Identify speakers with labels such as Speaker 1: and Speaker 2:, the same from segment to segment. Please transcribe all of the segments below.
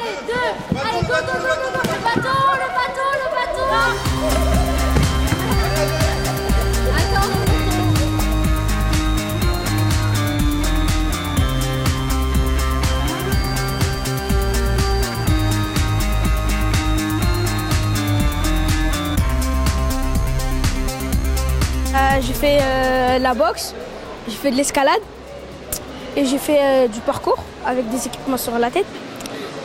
Speaker 1: Allez, 2, allez, go, go, go, go, go, le bateau. Attends, le bateau.
Speaker 2: J'ai fait la boxe, j'ai fait de l'escalade et j'ai fait du parcours avec des équipements sur la tête.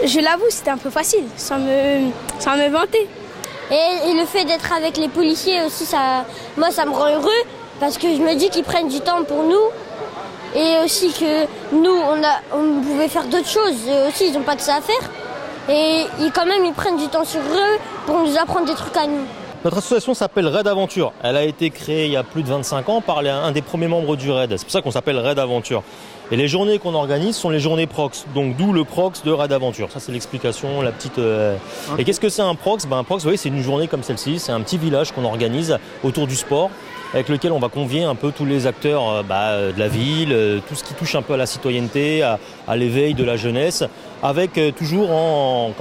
Speaker 2: Je l'avoue, c'était un peu facile, sans me vanter.
Speaker 1: Et le fait d'être avec les policiers aussi, moi ça me rend heureux parce que je me dis qu'ils prennent du temps pour nous et aussi que nous on pouvait faire d'autres choses. Et aussi ils n'ont pas que ça à faire et quand même ils prennent du temps sur eux pour nous apprendre des trucs à nous.
Speaker 3: Notre association s'appelle Raid Aventure. Elle a été créée il y a plus de 25 ans par un des premiers membres du Raid. C'est pour ça qu'on s'appelle Raid Aventure. Et les journées qu'on organise sont les journées Prox. Donc d'où le Prox de Raid Aventure. Ça c'est l'explication, la petite... Et qu'est-ce que c'est un Prox ? Un Prox, vous voyez, c'est une journée comme celle-ci. C'est un petit village qu'on organise autour du sport, avec lequel on va convier un peu tous les acteurs de la ville, tout ce qui touche un peu à la citoyenneté, à l'éveil de la jeunesse, avec toujours en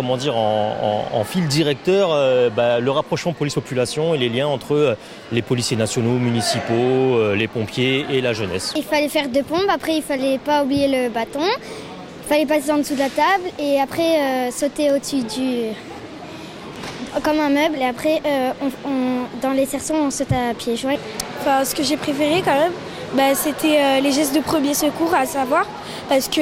Speaker 3: fil directeur le rapprochement police-population et les liens entre les policiers nationaux, municipaux, les pompiers et la jeunesse.
Speaker 4: Il fallait faire 2 pompes, après il fallait pas oublier le bâton, il fallait passer en dessous de la table et après sauter au-dessus comme un meuble et après dans les cerceaux on saute à pieds joints.
Speaker 2: Enfin, ce que j'ai préféré quand même, c'était les gestes de premier secours à savoir parce que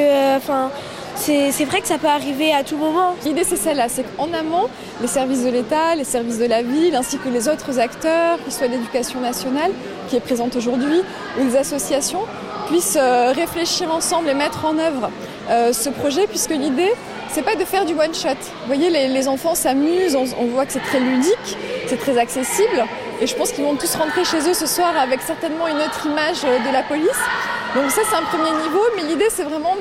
Speaker 2: c'est vrai que ça peut arriver à tout moment.
Speaker 5: L'idée c'est celle-là, c'est qu'en amont, les services de l'État, les services de la ville, ainsi que les autres acteurs, qu'ils soient l'éducation nationale, qui est présente aujourd'hui, ou les associations, puissent réfléchir ensemble et mettre en œuvre ce projet, puisque l'idée, c'est pas de faire du one-shot. Vous voyez, les enfants s'amusent, on voit que c'est très ludique, c'est très accessible, et je pense qu'ils vont tous rentrer chez eux ce soir avec certainement une autre image de la police. Donc ça, c'est un premier niveau, mais l'idée, c'est vraiment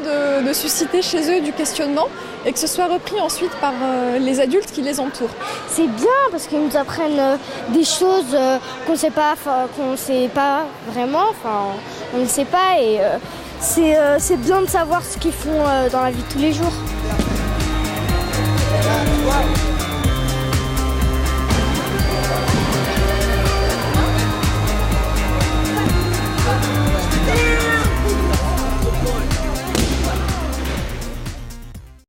Speaker 5: de susciter chez eux du questionnement et que ce soit repris ensuite par les adultes qui les entourent.
Speaker 4: C'est bien parce qu'ils nous apprennent des choses qu'on ne sait pas vraiment, on ne sait pas et c'est bien de savoir ce qu'ils font dans la vie de tous les jours.